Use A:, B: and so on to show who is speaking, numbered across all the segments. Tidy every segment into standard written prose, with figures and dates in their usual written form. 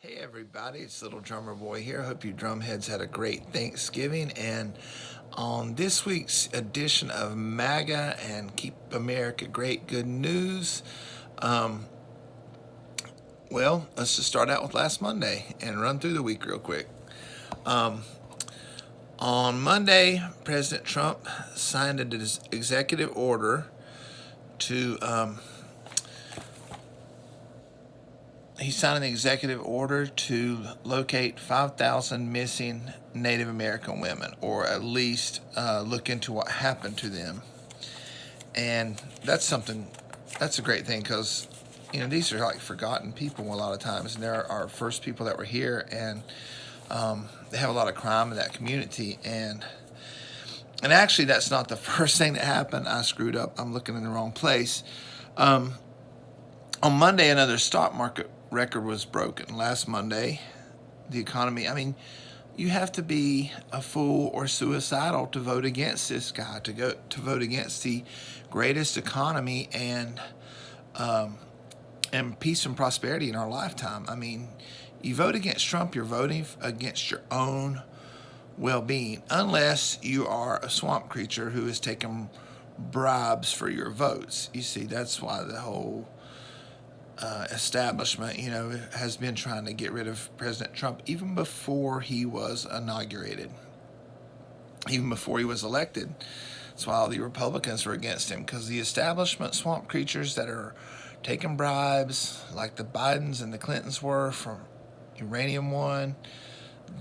A: Hey everybody, it's Little Drummer Boy here. Hope you drumheads had a great Thanksgiving. And on this week's edition of MAGA and Keep America Great Good News, well, let's just start out with last Monday and run through the week real quick. On Monday, President Trump signed an executive order to he signed an executive order to locate 5,000 missing Native American women, or at least look into what happened to them. And that's a great thing, because these are like forgotten people a lot of times, and they're our first people that were here, and they have a lot of crime in that community. And actually, that's not the first thing that happened. I screwed up. I'm looking in the wrong place. On Monday, another stock market record was broken. Last Monday, the economy, you have to be a fool or suicidal to vote against this guy, to vote against the greatest economy and peace and prosperity in our lifetime. You vote against Trump, you're voting against your own well-being, unless you are a swamp creature who is taking bribes for your votes. You see, that's why the whole establishment, has been trying to get rid of President Trump even before he was inaugurated, even before he was elected. That's why all the Republicans were against him, because the establishment swamp creatures that are taking bribes, like the Bidens and the Clintons were from Uranium One,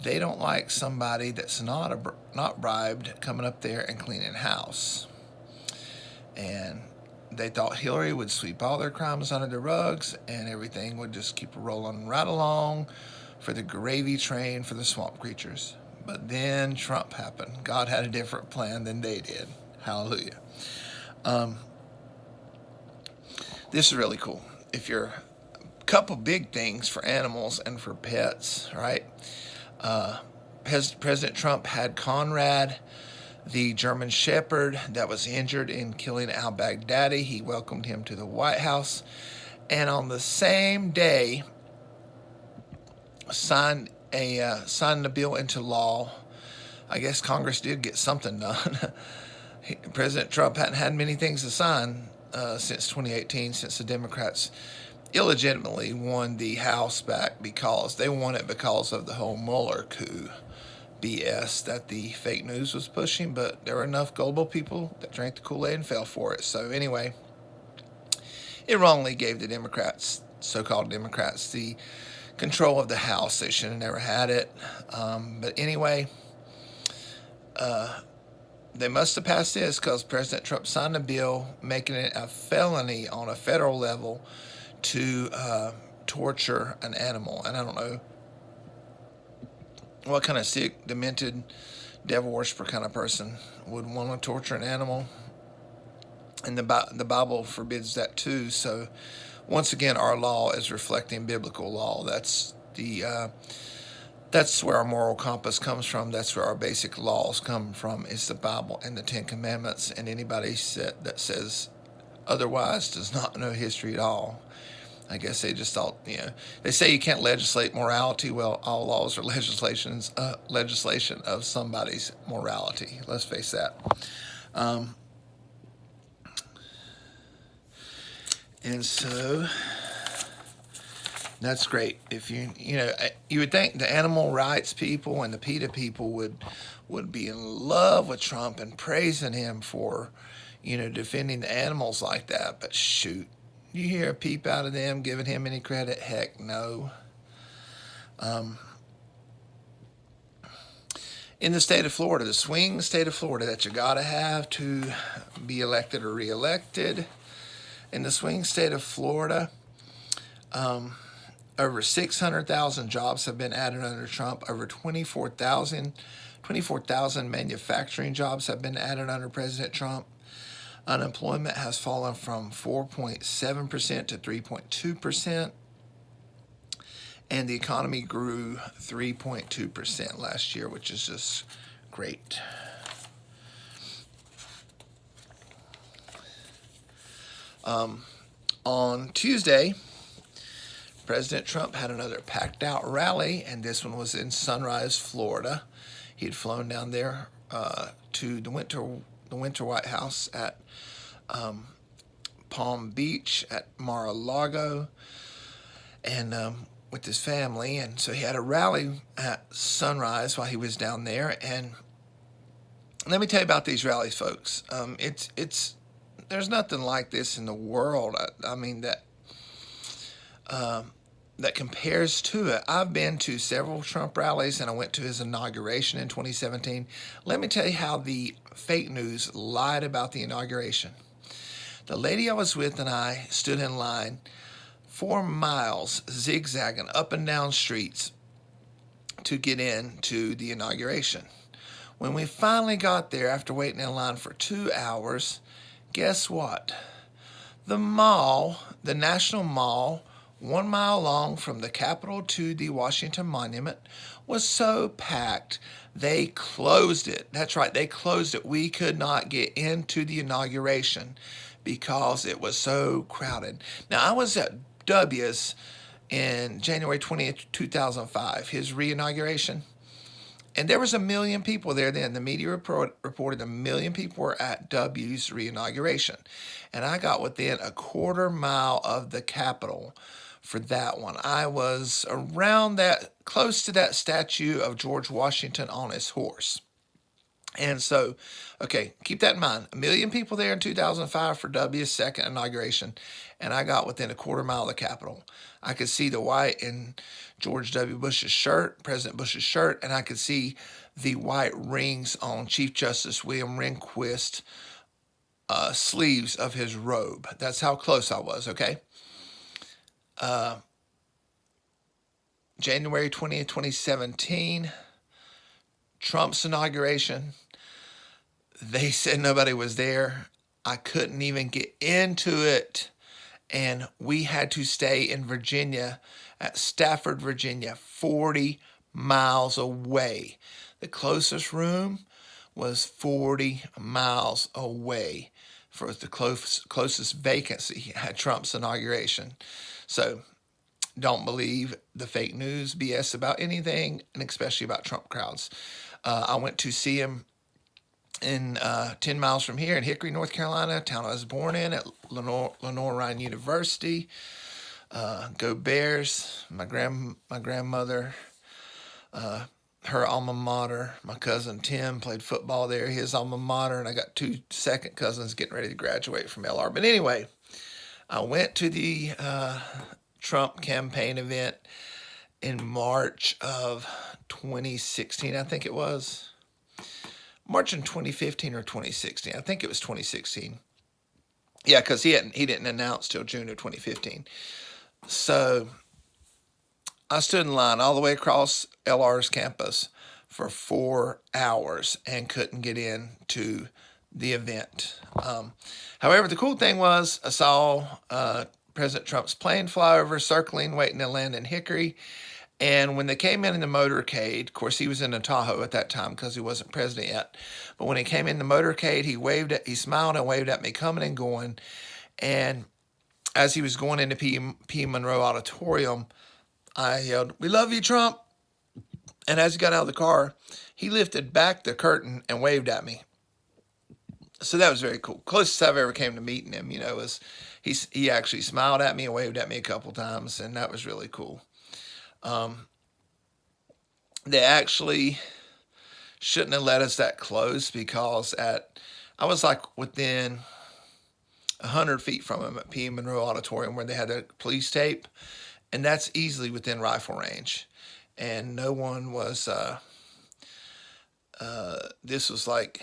A: they don't like somebody that's not bribed coming up there and cleaning house. And they thought Hillary would sweep all their crimes under the rugs and everything would just keep rolling right along for the gravy train for the swamp creatures. But then Trump happened. God had a different plan than they did. Hallelujah. This is really cool. If you're a couple big things for animals and for pets, right? President Trump had Conrad, the German Shepherd that was injured in killing al-Baghdadi. He welcomed him to the White House, and on the same day signed the bill into law. I guess Congress did get something done. President Trump hadn't had many things to sign since 2018, since the Democrats illegitimately won the House back, because they won it because of the whole Mueller coup BS that the fake news was pushing. But there were enough gullible people that drank the Kool-Aid and fell for it. So anyway, it wrongly gave the Democrats, so-called Democrats, the control of the House. They should have never had it. But anyway, they must have passed this, because President Trump signed a bill making it a felony on a federal level to torture an animal. And I don't know what kind of sick, demented, devil worshiper kind of person would want to torture an animal. And the Bible forbids that too. So once again, our law is reflecting biblical law. That's where our moral compass comes from. That's where our basic laws come from. It's the Bible and the Ten Commandments. And anybody that says otherwise does not know history at all. I guess they just thought, they say you can't legislate morality. Well, all laws are legislation of somebody's morality. Let's face that. And so that's great. If you would think the animal rights people and the PETA people would be in love with Trump and praising him for, defending the animals like that. But shoot, you hear a peep out of them giving him any credit? Heck no. In the state of Florida, the swing state of Florida that you gotta have to be elected or reelected, in the swing state of Florida, over 600,000 jobs have been added under Trump. Over 24,000 manufacturing jobs have been added under President Trump. Unemployment has fallen from 4.7% to 3.2%. And the economy grew 3.2% last year, which is just great. On Tuesday, President Trump had another packed out rally, and this one was in Sunrise, Florida. He had flown down there to the Winter White House at Palm Beach at Mar-a-Lago, and with his family. And so he had a rally at Sunrise while he was down there. And let me tell you about these rallies, folks. It's there's nothing like this in the world. I mean that compares to it. I've been to several Trump rallies, and I went to his inauguration in 2017. Let me tell you how the fake news lied about the inauguration. The lady I was with and I stood in line 4 miles zigzagging up and down streets to get into the inauguration. When we finally got there after waiting in line for 2 hours, guess what? The mall, the National Mall, 1 mile long from the Capitol to the Washington Monument, was so packed they closed it. That's right, they closed it. We could not get into the inauguration because it was so crowded. Now, I was at W's in January 20th, 2005, his re-inauguration, and there was 1 million people there then. The media reported 1 million people were at W's re-inauguration, and I got within a quarter mile of the Capitol for that one. I was around that, close to that statue of George Washington on his horse. And so, okay, keep that in mind. 1 million people there in 2005 for W's second inauguration, and I got within a quarter mile of the Capitol. I could see the white in George W. Bush's shirt, President Bush's shirt, and I could see the white rings on Chief Justice William Rehnquist's sleeves of his robe. That's how close I was, okay? January 20th, 2017, Trump's inauguration. They said nobody was there. I couldn't even get into it. And we had to stay in Virginia, at Stafford, Virginia, 40 miles away. The closest room was 40 miles away for the closest vacancy at Trump's inauguration. So don't believe the fake news BS about anything, and especially about Trump crowds. I went to see him in 10 miles from here in Hickory, North Carolina, town I was born in, at Lenore Ryan University. Go Bears. My grandmother, her alma mater. My cousin Tim played football there, his alma mater, and I got 2 second cousins getting ready to graduate from LR. But anyway, I went to the Trump campaign event in March of 2016, I think it was. March in 2015 or 2016. I think it was 2016. Yeah, because he didn't announce till June of 2015. So I stood in line all the way across LR's campus for 4 hours and couldn't get in to the event. However, the cool thing was I saw President Trump's plane fly over, circling, waiting to land in Hickory. And when they came in the motorcade, of course, he was in a Tahoe at that time because he wasn't president yet. But when he came in the motorcade, he smiled and waved at me coming and going. And as he was going into P. Monroe Auditorium, I yelled, "We love you, Trump." And as he got out of the car, he lifted back the curtain and waved at me. So that was very cool. Closest I've ever came to meeting him, was he actually smiled at me and waved at me a couple times, and that was really cool. They actually shouldn't have let us that close because I was like within 100 feet from him at P. Monroe Auditorium where they had the police tape, and that's easily within rifle range. And no one was, this was like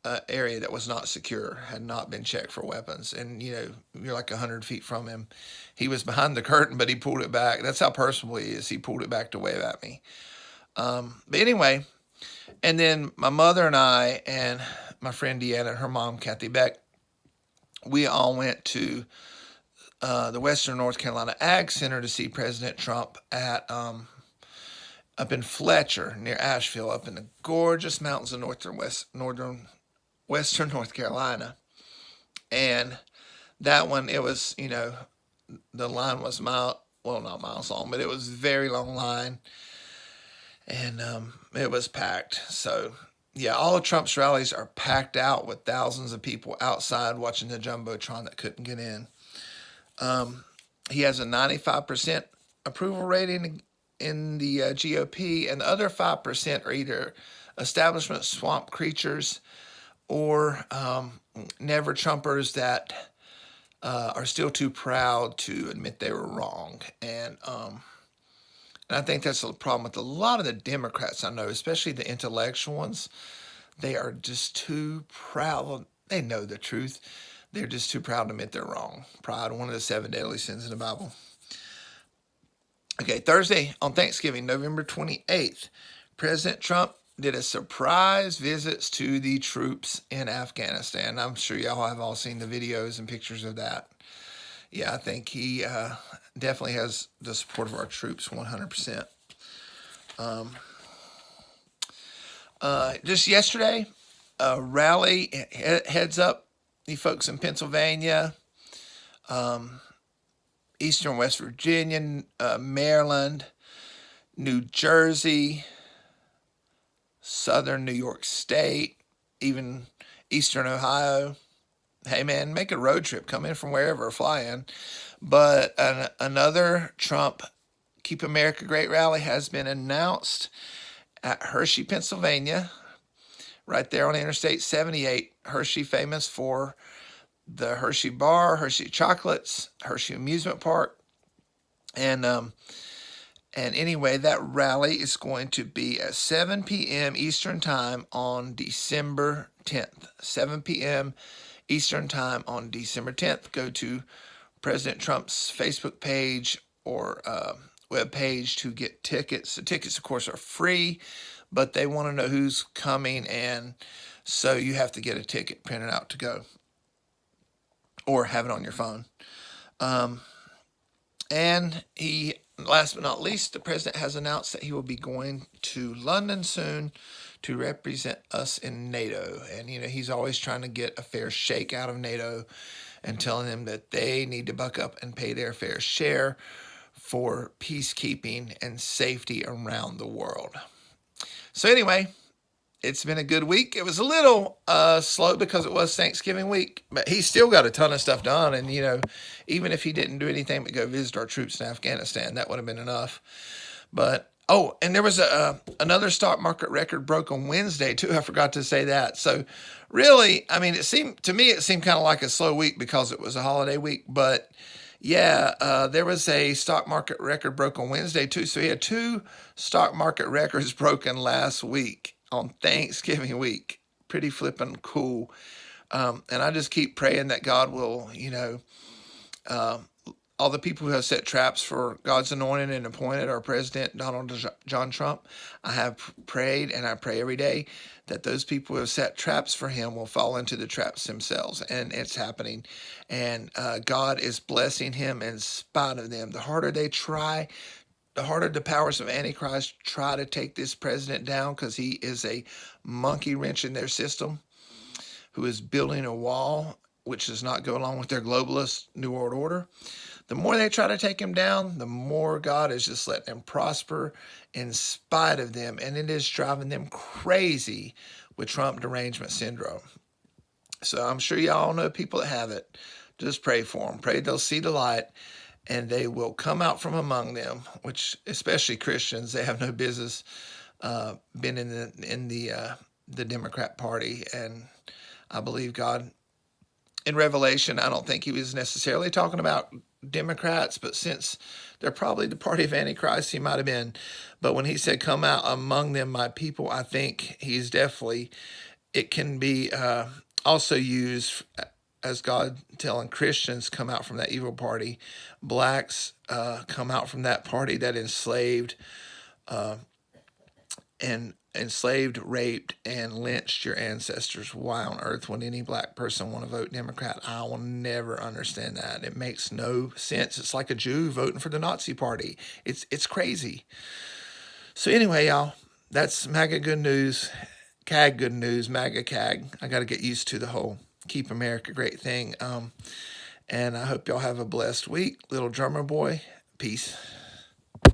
A: an area that was not secure, had not been checked for weapons. And, you're like 100 feet from him. He was behind the curtain, but he pulled it back. That's how personal he is. He pulled it back to wave at me. But anyway, and then my mother and I and my friend Deanna and her mom, Kathy Beck, we all went to the Western North Carolina Ag Center to see President Trump at up in Fletcher, near Asheville, up in the gorgeous mountains of Western North Carolina. And that one, it was, the line was well, not miles long, but it was a very long line, and it was packed. So, yeah, all of Trump's rallies are packed out with thousands of people outside watching the Jumbotron that couldn't get in. He has a 95% approval rating in the GOP, and the other 5% are either establishment swamp creatures or never Trumpers that are still too proud to admit they were wrong. And I think that's the problem with a lot of the Democrats I know, especially the intellectual ones. They are just too proud. They know the truth. They're just too proud to admit they're wrong. Pride, one of the 7 deadly sins in the Bible. Okay, Thursday on Thanksgiving, November 28th, President Trump did a surprise visits to the troops in Afghanistan. I'm sure y'all have all seen the videos and pictures of that. Yeah, I think he definitely has the support of our troops 100%. Just yesterday, a rally heads up you folks in Pennsylvania, Eastern West Virginia, Maryland, New Jersey, Southern New York State, even Eastern Ohio. Hey, man, make a road trip. Come in from wherever, fly in. But another Trump Keep America Great rally has been announced at Hershey, Pennsylvania, right there on Interstate 78. Hershey, famous for the Hershey Bar, Hershey Chocolates, Hershey Amusement Park. And anyway, that rally is going to be at 7 p.m. Eastern Time on December 10th. 7 p.m. Eastern Time on December 10th. Go to President Trump's Facebook page or web page to get tickets. The tickets, of course, are free, but they want to know who's coming, and so you have to get a ticket printed out to go or have it on your phone. And last but not least, the president has announced that he will be going to London soon to represent us in NATO. And, he's always trying to get a fair shake out of NATO and telling them that they need to buck up and pay their fair share for peacekeeping and safety around the world. So anyway, it's been a good week. It was a little slow because it was Thanksgiving week, but he still got a ton of stuff done. And, even if he didn't do anything but go visit our troops in Afghanistan, that would have been enough. But, and there was another stock market record broke on Wednesday, too. I forgot to say that. So really, it seemed kind of like a slow week because it was a holiday week. But, yeah, there was a stock market record broke on Wednesday, too. So he had 2 stock market records broken last week on Thanksgiving week. Pretty flippin' cool. And I just keep praying that God will, all the people who have set traps for God's anointed and appointed our president, Donald John Trump, I have prayed, and I pray every day that those people who have set traps for him will fall into the traps themselves. And it's happening. And God is blessing him in spite of them. The harder they try, the harder the powers of Antichrist try to take this president down, because he is a monkey wrench in their system who is building a wall which does not go along with their globalist New World Order. The more they try to take him down, the more God is just letting them prosper in spite of them. And it is driving them crazy with Trump derangement syndrome. So I'm sure y'all know people that have it. Just pray for them. Pray they'll see the light and they will come out from among them, which especially Christians, they have no business being in the Democrat Party. And I believe God, in Revelation, I don't think he was necessarily talking about Democrats, but since they're probably the party of Antichrist, he might have been. But when he said, come out among them, my people, I think he's definitely, it can be also used as God telling Christians, come out from that evil party. Blacks come out from that party that enslaved, raped, and lynched your ancestors. Why on earth would any black person want to vote Democrat? I will never understand that. It makes no sense. It's like a Jew voting for the Nazi party. It's crazy. So anyway, y'all, that's MAGA good news, KAG good news, MAGA KAG. I got to get used to the whole Keep America Great thing. And I hope y'all have a blessed week. Little drummer boy, Peace.